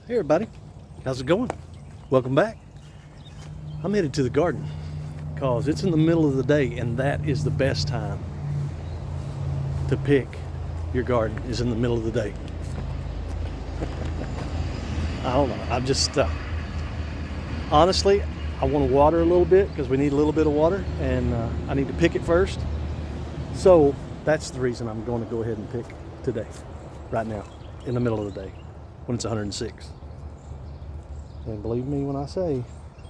Hey everybody, how's it going? Welcome back. I'm headed to the garden because it's in the middle of the day and that is the best time to pick your garden, is in the middle of the day. I don't know, I'm just honestly, I want to water a little bit because we need a little bit of water, and I need to pick it first. So that's the reason I'm going to go ahead and pick today, right now, in the middle of the day when it's 106. And believe me when I say,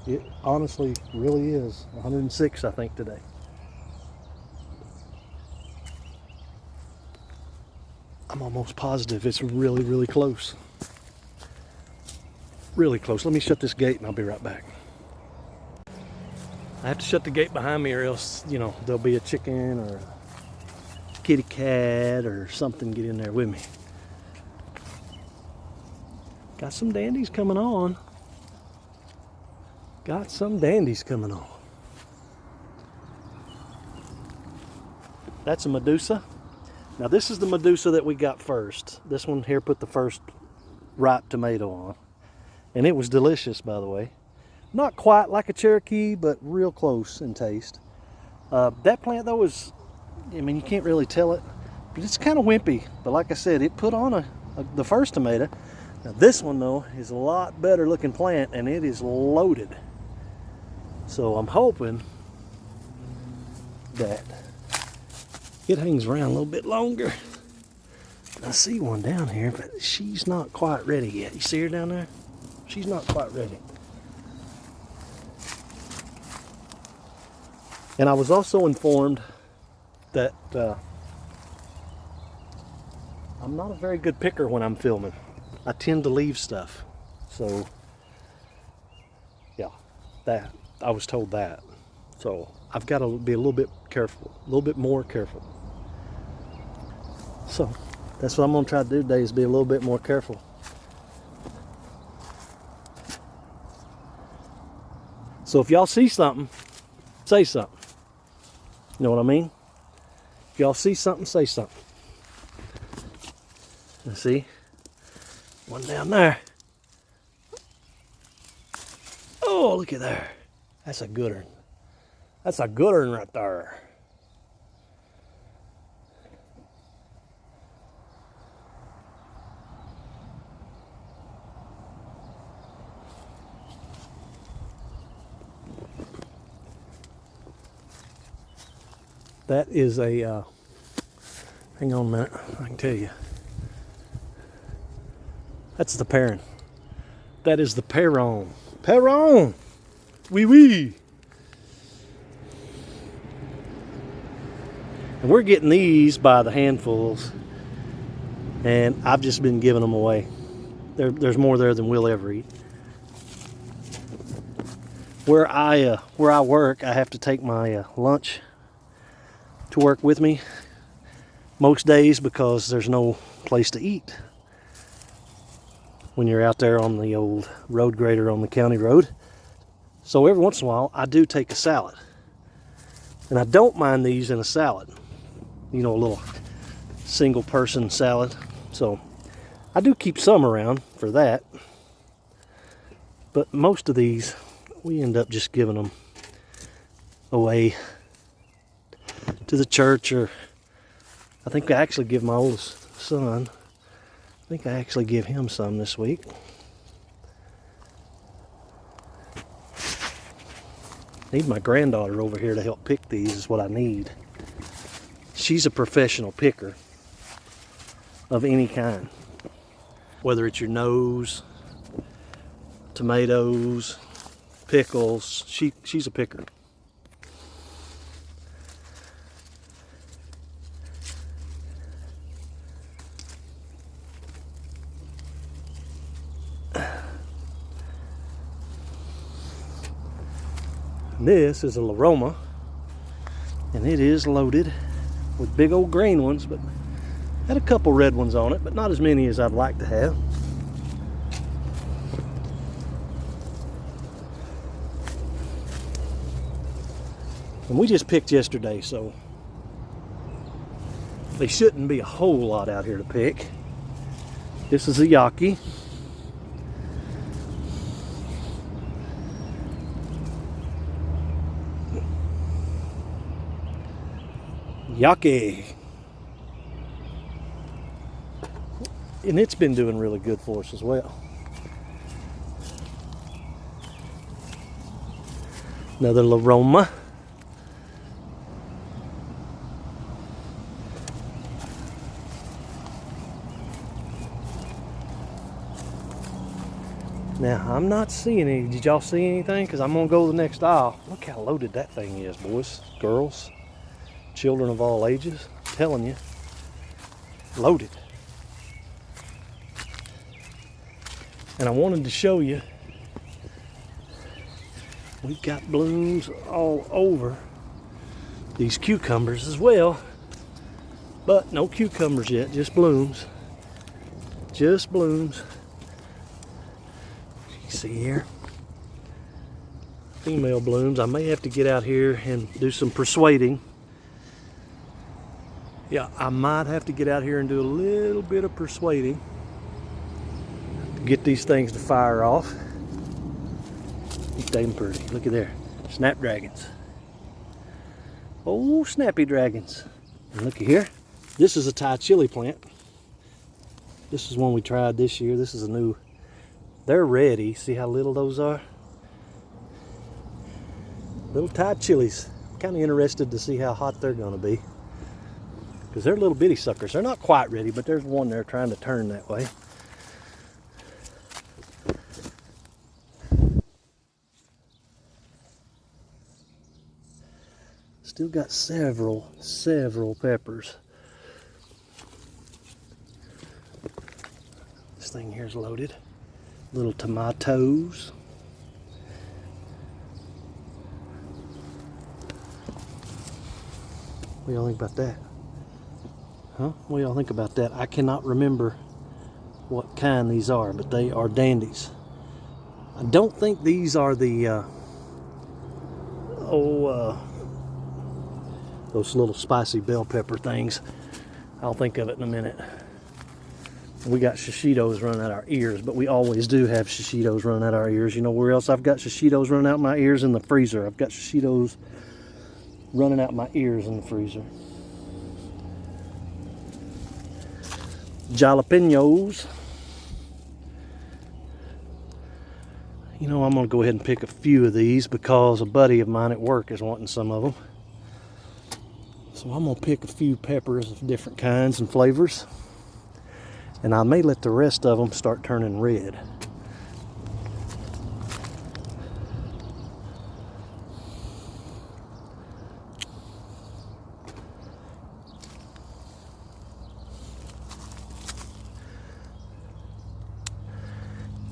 it honestly really is 106, I think, today. I'm almost positive it's really, really close. Really close. Let me shut this gate and I'll be right back. I have to shut the gate behind me or else, there'll be a chicken or a kitty cat or something get in there with me. Got some dandies coming on. That's a Medusa. Now this is the Medusa that we got first. This one here put the first ripe tomato on. And it was delicious, by the way. Not quite like a Cherokee, but real close in taste. That plant though is, you can't really tell it, but it's kind of wimpy. But like I said, it put on the first tomato. Now this one though is a lot better looking plant and it is loaded. So I'm hoping that it hangs around a little bit longer. I see one down here, but she's not quite ready yet. You see her down there? She's not quite ready. And I was also informed that I'm not a very good picker when I'm filming. I tend to leave stuff. So, yeah, I was told that. So I've got to be a little bit careful, a little bit more careful. So that's what I'm going to try to do today, is be a little bit more careful. So if y'all see something, say something. You know what I mean? If y'all see something, say something. Let's see. One down there. Oh, look at there. That's a good one. That's a good one right there. That is a, hang on a minute, I can tell you. That's the Perrin. That is the Perron. Perron! Wee wee! And we're getting these by the handfuls, and I've just been giving them away. There's more there than we'll ever eat. Where I work, I have to take my lunch to work with me most days because there's no place to eat when you're out there on the old road grader on the county road. So every once in a while I do take a salad, and I don't mind these in a salad, a little single person salad. So I do keep some around for that, but most of these we end up just giving them away to the church, or I think I actually give my oldest son, I think I actually give him some this week. Need my granddaughter over here to help pick these is what I need. She's a professional picker of any kind. Whether it's your nose, tomatoes, pickles, she's a picker. This is a Laroma, and it is loaded with big old green ones, but had a couple red ones on it, but not as many as I'd like to have. And we just picked yesterday, so there shouldn't be a whole lot out here to pick. This is a Yaki. Yake. And it's been doing really good for us as well. Another Laroma. Now, I'm not seeing any. Did y'all see anything? Because I'm going to go to the next aisle. Look how loaded that thing is, boys, girls, children of all ages. I'm telling you, loaded. And I wanted to show you, we've got blooms all over these cucumbers as well. But no cucumbers yet, just blooms. Just blooms. You see here? Female blooms. I may have to get out here and do some persuading. Yeah, I might have to get out here and do a little bit of persuading to get these things to fire off. These dang pretty. Look at there. Snapdragons. Oh, snappy dragons. And looky here. This is a Thai chili plant. This is one we tried this year. This is a new. They're ready. See how little those are? Little Thai chilies. Kind of interested to see how hot they're going to be. Because they're little bitty suckers. They're not quite ready, but there's one there trying to turn that way. Still got several peppers. This thing here is loaded. Little tomatoes. What do y'all think about that? Huh? What do y'all think about that? I cannot remember what kind these are, but they are dandies. I don't think these are the those little spicy bell pepper things. I'll think of it in a minute. We got shishitos running out our ears, but we always do have shishitos running out our ears. You know where else I've got shishitos running out my ears? In the freezer. I've got shishitos running out my ears in the freezer. Jalapenos. You know, I'm going to go ahead and pick a few of these because a buddy of mine at work is wanting some of them. So I'm going to pick a few peppers of different kinds and flavors. And I may let the rest of them start turning red.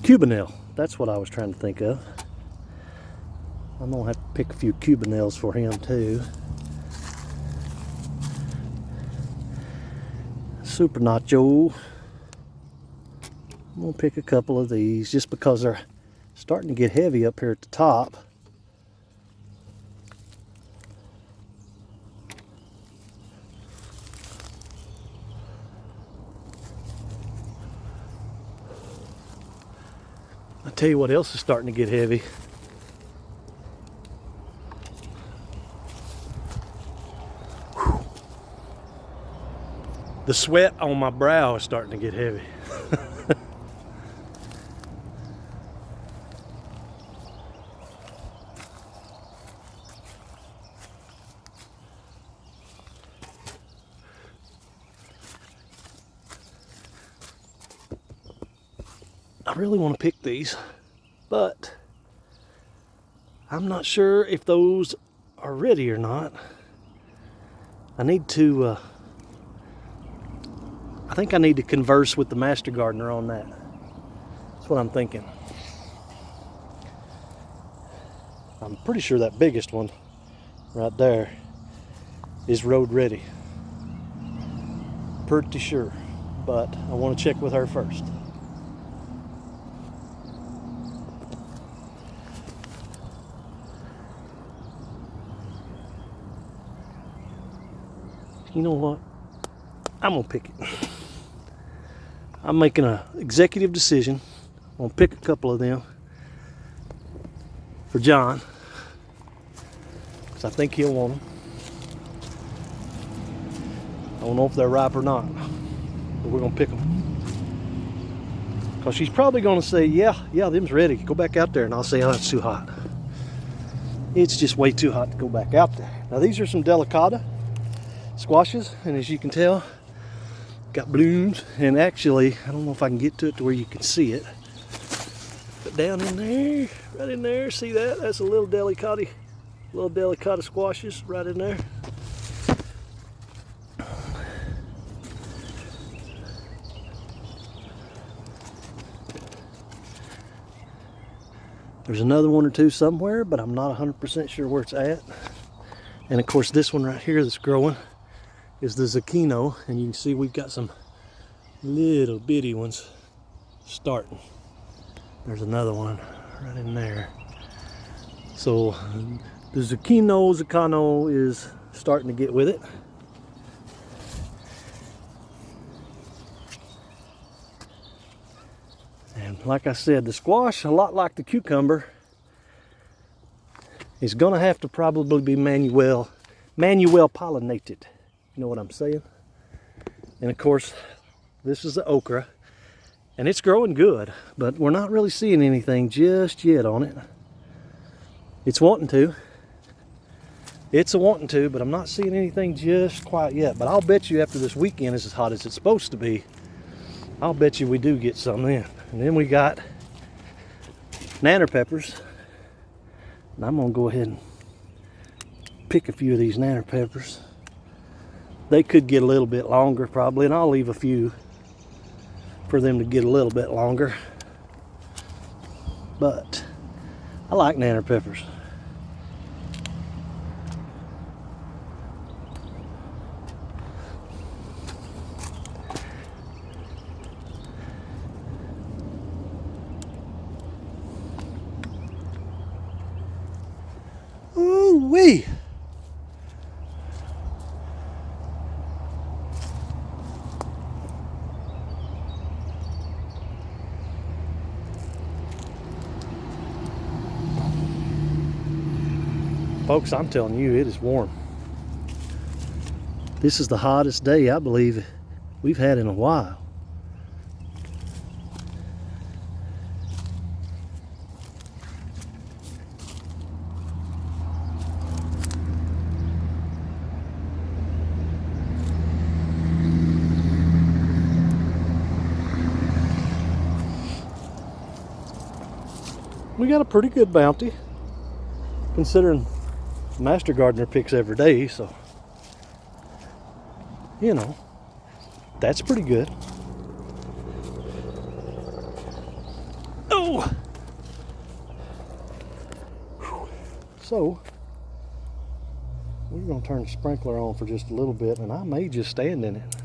Cubanelle, that's what I was trying to think of. I'm gonna have to pick a few Cubanelles for him too. Super Nacho. I'm gonna pick a couple of these just because they're starting to get heavy up here at the top. I'll tell you what else is starting to get heavy. Whew. The sweat on my brow is starting to get heavy. I really want to pick these, but I'm not sure if those are ready or not. I need to, I think I need to converse with the master gardener on that. That's what I'm thinking. I'm pretty sure that biggest one right there is road ready. Pretty sure, but I want to check with her first. You know what? I'm gonna pick it. I'm making an executive decision. I'm gonna pick a couple of them for John, because I think he'll want them. don't know if they're ripe or not, but we're gonna pick them. Because she's probably gonna say, yeah, them's ready. Go back out there. And I'll say, oh, it's too hot. It's just way too hot to go back out there. Now these are some delicata squashes, and as you can tell, got blooms. And actually, I don't know if I can get to it to where you can see it, but down in there, right in there, see that? That's a little delicata squashes right in there. There's another one or two somewhere, but I'm not 100% sure where it's at. And of course, this one right here that's growing is the zucchino, and you can see we've got some little bitty ones starting. There's another one right in there. So the zucchino is starting to get with it. And like I said, the squash, a lot like the cucumber, is gonna have to probably be manual pollinated. You know what I'm saying? And of course, this is the okra, and it's growing good, but we're not really seeing anything just yet on it. It's wanting to. It's a wanting to, but I'm not seeing anything just quite yet. But I'll bet you after this weekend is as hot as it's supposed to be, I'll bet you we do get some in. And then we got nanner peppers. And I'm gonna go ahead and pick a few of these nanner peppers. They could get a little bit longer probably, and I'll leave a few for them to get a little bit longer. But I like nanner peppers. Ooh-wee! Folks, I'm telling you, it is warm. This is the hottest day I believe we've had in a while. We got a pretty good bounty, considering Master Gardener picks every day, so you know, that's pretty good. Oh! So, we're going to turn the sprinkler on for just a little bit, and I may just stand in it.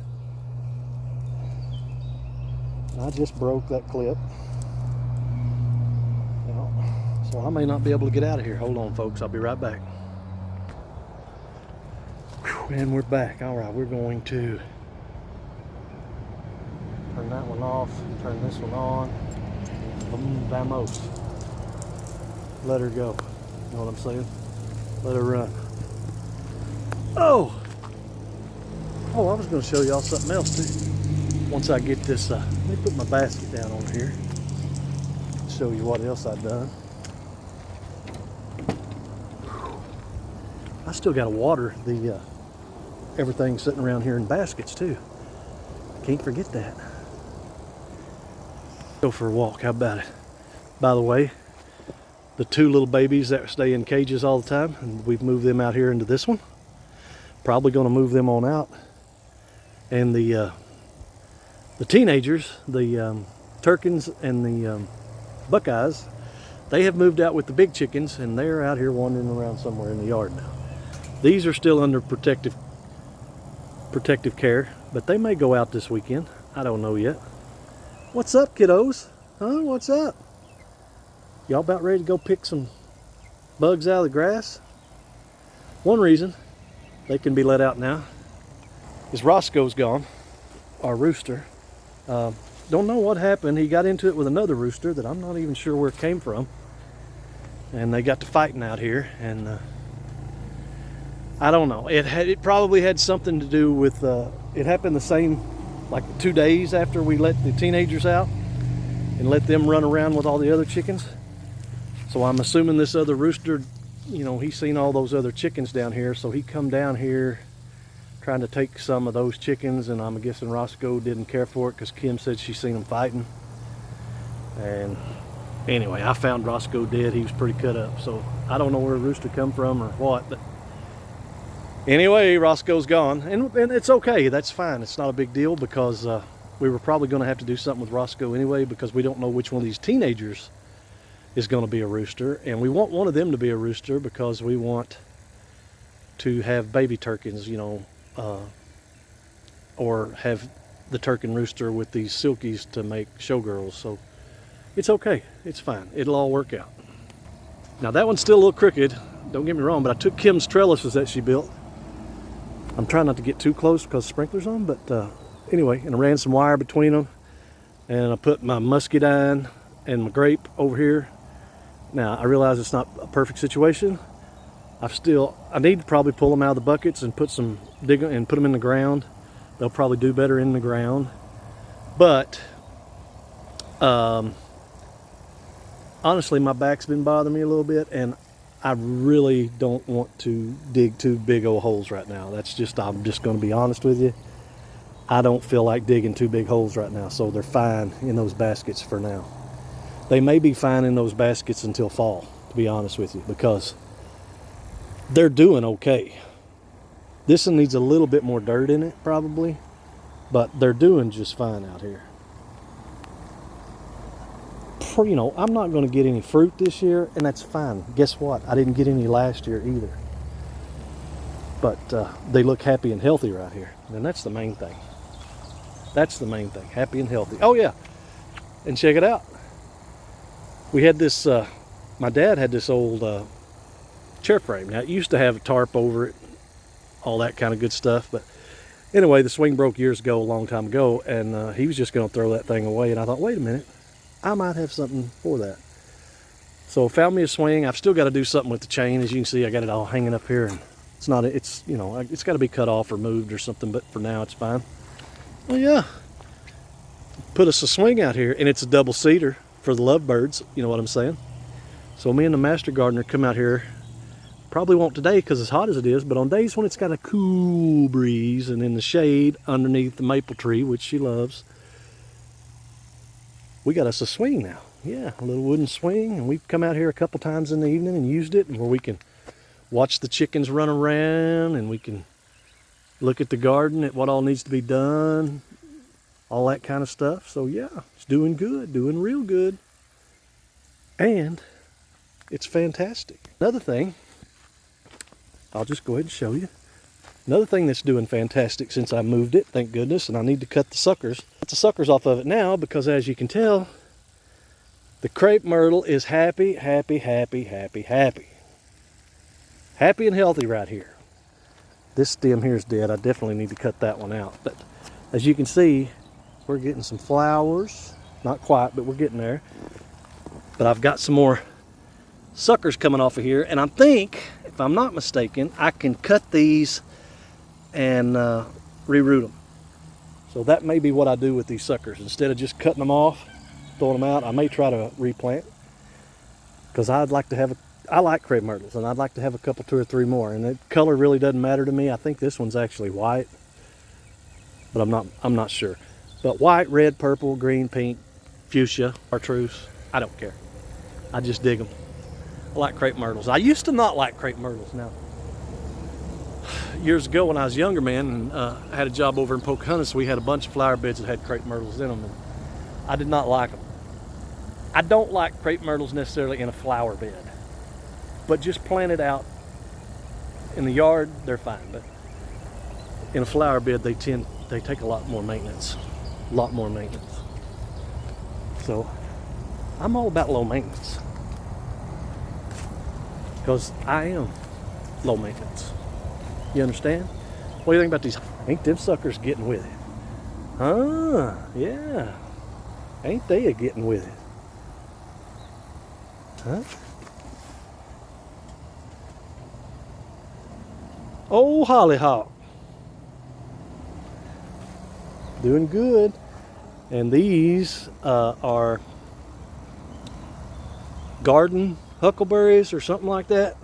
I just broke that clip. So I may not be able to get out of here. Hold on, folks. I'll be right back. And we're back. All right, we're going to turn that one off, turn this one on. Vamos. Let her go. You know what I'm saying? Let her run. Oh! Oh, I was going to show y'all something else too. Once I get this, let me put my basket down on here. Show you what else I've done. I still got to water the everything sitting around here in baskets too. Can't forget that. Go for a walk. How about it? By the way, the two little babies that stay in cages all the time, and we've moved them out here into this one. Probably going to move them on out. And the teenagers, the Turkins and the Buckeyes, they have moved out with the big chickens, and they're out here wandering around somewhere in the yard now. These are still under protective care, but they may go out this weekend. I don't know yet. What's up, kiddos? Huh? What's up? Y'all about ready to go pick some bugs out of the grass? One reason they can be let out now is Roscoe's gone, our rooster. Don't know what happened. He got into it with another rooster that I'm not even sure where it came from. And they got to fighting out here, and I don't know. It probably had something to do with, it happened the same, like 2 days after we let the teenagers out and let them run around with all the other chickens. So I'm assuming this other rooster, you know, he's seen all those other chickens down here, so he come down here trying to take some of those chickens, and I'm guessing Roscoe didn't care for it because Kim said she seen them fighting. And anyway, I found Roscoe dead. He was pretty cut up, so I don't know where a rooster come from or what, but anyway, Roscoe's gone, and it's okay. That's fine. It's not a big deal because we were probably going to have to do something with Roscoe anyway, because we don't know which one of these teenagers is going to be a rooster, and we want one of them to be a rooster because we want to have baby turkeys, you know, or have the turkey and rooster with these silkies to make showgirls. So it's okay. It's fine. It'll all work out. Now that one's still a little crooked. Don't get me wrong, but I took Kim's trellises that she built. I'm trying not to get too close because sprinklers on, but anyway, and I ran some wire between them, and I put my muscadine and my grape over here. Now I realize it's not a perfect situation. I need to probably pull them out of the buckets and put them in the ground. They'll probably do better in the ground. But honestly, my back's been bothering me a little bit, and I really don't want to dig two big old holes right now. I'm just going to be honest with you. I don't feel like digging two big holes right now, so they're fine in those baskets for now. They may be fine in those baskets until fall, to be honest with you, because they're doing okay. This one needs a little bit more dirt in it, probably, but they're doing just fine out here. You know, I'm not going to get any fruit this year, and that's fine. Guess what? I didn't get any last year either. But they look happy and healthy right here, and that's the main thing. That's the main thing, happy and healthy. Oh yeah, and check it out. We had this, my dad had this old chair frame. Now it used to have a tarp over it, all that kind of good stuff, but anyway, the swing broke years ago, a long time ago, and he was just going to throw that thing away, and I thought, wait a minute, I might have something for that. So found me a swing. I've still got to do something with the chain. As you can see, I got it all hanging up here, and it's you know, it's got to be cut off or moved or something, but for now it's fine. Well, yeah, put us a swing out here, and it's a double seater for the lovebirds, you know what I'm saying? So me and the master gardener come out here, probably won't today because as hot as it is, but on days when it's got a cool breeze and in the shade underneath the maple tree, which she loves, we got us a swing now. Yeah, a little wooden swing, and we've come out here a couple times in the evening and used it, where we can watch the chickens run around, and we can look at the garden at what all needs to be done, all that kind of stuff. So yeah, it's doing good, doing real good, and it's fantastic. Another thing, I'll just go ahead and show you. Another thing that's doing fantastic since I moved it, thank goodness, and I need to cut the suckers off of it now, because as you can tell, the crepe myrtle is happy, happy, happy, happy, happy. Happy and healthy right here. This stem here is dead. I definitely need to cut that one out. But as you can see, we're getting some flowers. Not quite, but we're getting there. But I've got some more suckers coming off of here, and I think, if I'm not mistaken, I can cut these and reroot them. So that may be what I do with these suckers. Instead of just cutting them off, throwing them out, I may try to replant, because I like crepe myrtles, and I'd like to have a couple, 2 or 3 more. And the color really doesn't matter to me. I think this one's actually white, but I'm not sure. But white, red, purple, green, pink, fuchsia, chartreuse, I don't care. I just dig them. I like crepe myrtles. I used to not like crepe myrtles. Now, years ago when I was a younger man and I had a job over in Pocahontas, we had a bunch of flower beds that had crepe myrtles in them, and I did not like them. I don't like crepe myrtles necessarily in a flower bed, but just planted out in the yard, they're fine. But in a flower bed, they take a lot more maintenance. A lot more maintenance. So I'm all about low maintenance, because I am low maintenance. You understand? What do you think about these? Ain't them suckers getting with it? Huh? Yeah. Ain't they a getting with it? Huh? Oh, hollyhock. Doing good. And these are garden huckleberries or something like that.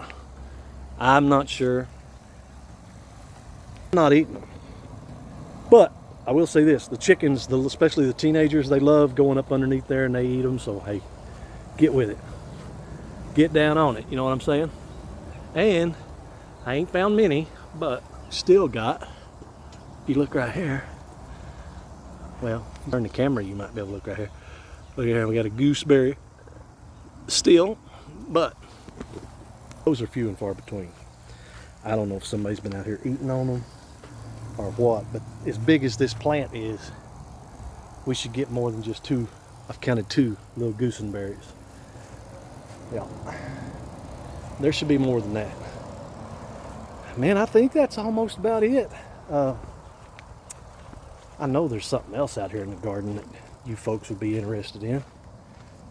I'm not sure. I'm not eating them. But I will say this, the chickens, especially the teenagers, they love going up underneath there and they eat them. So hey, get with it. Get down on it, you know what I'm saying? And I ain't found many, but still got, if you look right here, well, turn the camera, you might be able to look right here. Look here, we got a gooseberry still, but those are few and far between. I don't know if somebody's been out here eating on them or what, but as big as this plant is, we should get more than just two. I've counted two little gooseberries. Yeah, there should be more than that. Man, I think that's almost about it. I know there's something else out here in the garden that you folks would be interested in.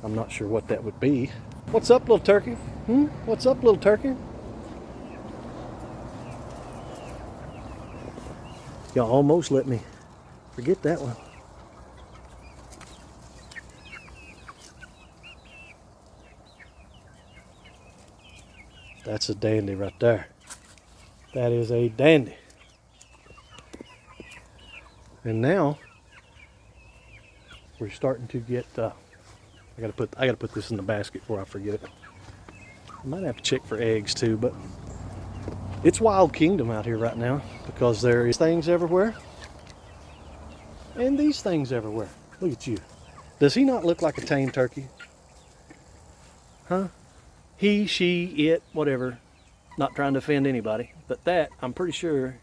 I'm not sure what that would be. What's up, little turkey? What's up, little turkey? Y'all almost let me forget that one. That's a dandy right there. That is a dandy. And now we're starting to get. I gotta put this in the basket before I forget it. I might have to check for eggs too, but it's wild kingdom out here right now because there is things everywhere, and these things everywhere. Look at you. Does he not look like a tame turkey? Huh? He, she, it, whatever. Not trying to offend anybody, but that I'm pretty sure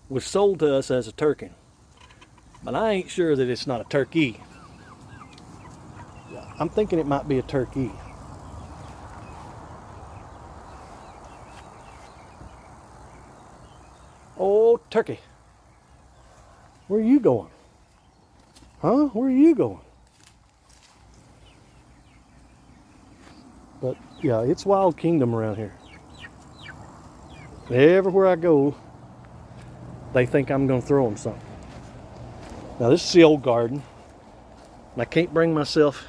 was sold to us as a turkey. But I ain't sure that it's not a turkey. I'm thinking it might be a turkey. Oh, turkey. Where are you going? Huh? Where are you going? But yeah, it's wild kingdom around here. Everywhere I go, they think I'm going to throw them something. Now this is the old garden. And I can't bring myself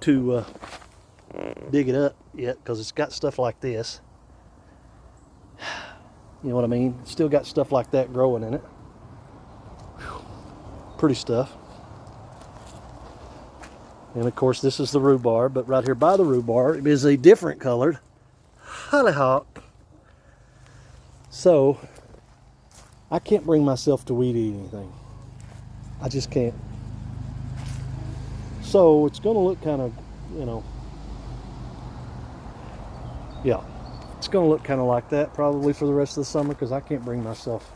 to dig it up yet because it's got stuff like this. You know what I mean? It's still got stuff like that growing in it. Whew. Pretty stuff. And of course this is the rhubarb, but right here by the rhubarb is a different colored hollyhock. So I can't bring myself to weed eat anything. I just can't. So it's going to look kind of, you know, yeah, it's going to look kind of like that probably for the rest of the summer because I can't bring myself.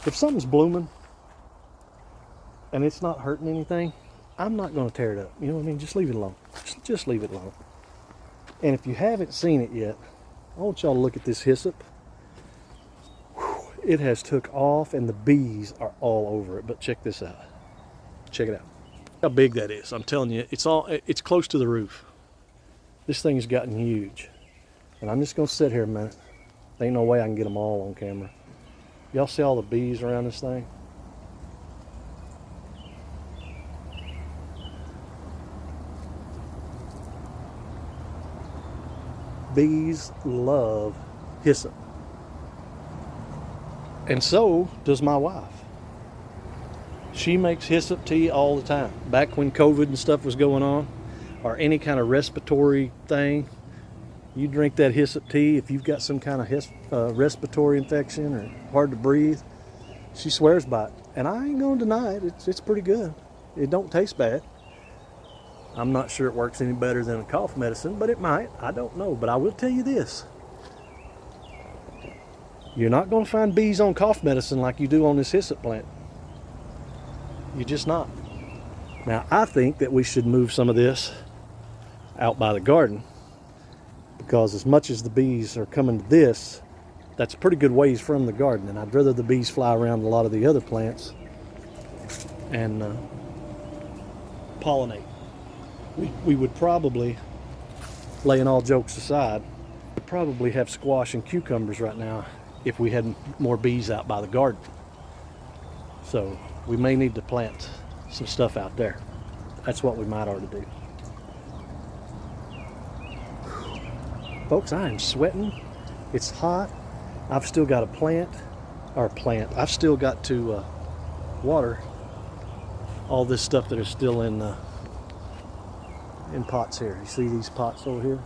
If something's blooming and it's not hurting anything, I'm not going to tear it up. You know what I mean? Just leave it alone. Just leave it alone. And if you haven't seen it yet, I want y'all to look at this hyssop. Whew, it has took off and the bees are all over it. But check this out. Check it out. How big that is. I'm telling you, it's close to the roof. This thing's gotten huge. And I'm just going to sit here a minute. There ain't no way I can get them all on camera. Y'all see all the bees around this thing? Bees love hyssop. And so does my wife. She makes hyssop tea all the time. Back when COVID and stuff was going on, or any kind of respiratory thing, you drink that hyssop tea. If you've got some kind of respiratory infection or hard to breathe, she swears by it. And I ain't gonna deny it. It's pretty good. It don't taste bad. I'm not sure it works any better than a cough medicine, but it might. I don't know. But I will tell you this. You're not going to find bees on cough medicine like you do on this hyssop plant. You're just not. Now, I think that we should move some of this out by the garden because as much as the bees are coming to this, that's a pretty good ways from the garden. And I'd rather the bees fly around a lot of the other plants and pollinate. We would probably, laying all jokes aside, probably have squash and cucumbers right now if we had more bees out by the garden. So we may need to plant some stuff out there. That's what we might ought to do. Folks, I am sweating. It's hot. I've still got to I've still got to water all this stuff that is still in pots here. You see these pots over here?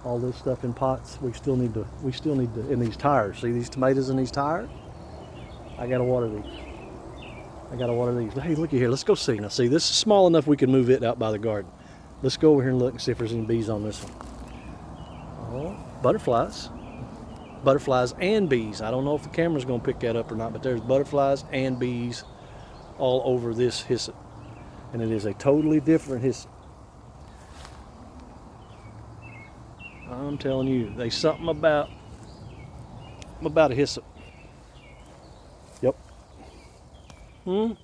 All this stuff in pots. We still need to, in these tires. See these tomatoes in these tires? I gotta water these. Hey, looky here. Let's go see. Now, see, this is small enough we can move it out by the garden. Let's go over here and look and see if there's any bees on this one. Oh, butterflies. Butterflies and bees. I don't know if the camera's gonna pick that up or not, but there's butterflies and bees all over this hyssop. And it is a totally different hyssop. I'm telling you, there's something about a hyssop. Yep. I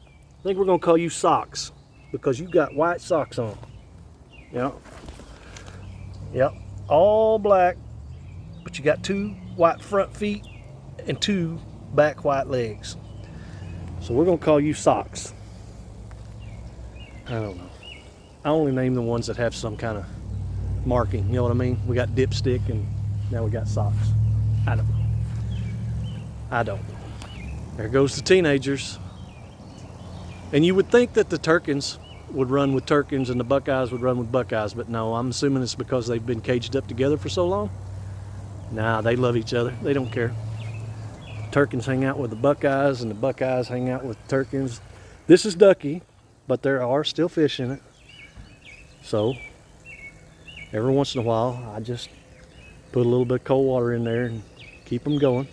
think we're gonna call you Socks because you got white socks on. Yep. Yep. All black, but you got 2 white front feet and 2 back white legs. So we're gonna call you Socks. I don't know. I only name the ones that have some kind of marking, you know what I mean? We got dipstick and now we got Socks. I don't. There goes the teenagers. And you would think that the Turkins would run with Turkins and the Buckeyes would run with Buckeyes, but no, I'm assuming it's because they've been caged up together for so long. Nah, they love each other. They don't care. The Turkins hang out with the Buckeyes and the Buckeyes hang out with the Turkins. This is ducky, but there are still fish in it. So every once in a while, I just put a little bit of cold water in there and keep them going.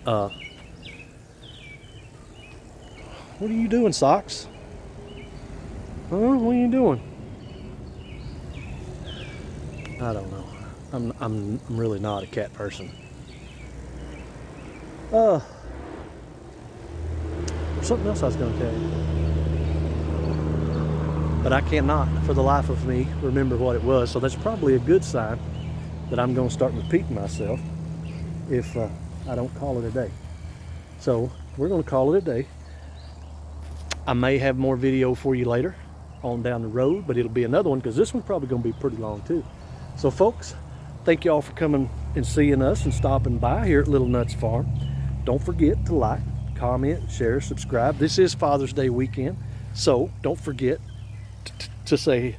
What are you doing, Socks? Huh? What are you doing? I don't know. I'm really not a cat person. There's something else I was going to tell you. But I cannot, for the life of me, remember what it was. So that's probably a good sign that I'm going to start repeating myself if I don't call it a day. So we're going to call it a day. I may have more video for you later on down the road, but it'll be another one because this one's probably going to be pretty long too. So folks, thank you all for coming and seeing us and stopping by here at Little Nuts Farm. Don't forget to like, comment, share, subscribe. This is Father's Day weekend, so don't forget to say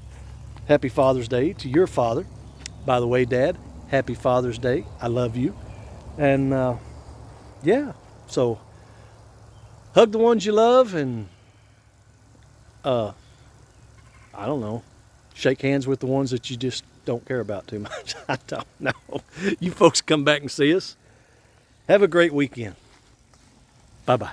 Happy Father's Day to your father. By the way, Dad, Happy Father's Day. I love you. And yeah, so hug the ones you love and I don't know, shake hands with the ones that you just don't care about too much. I don't know. You folks come back and see us. Have a great weekend. Bye-bye.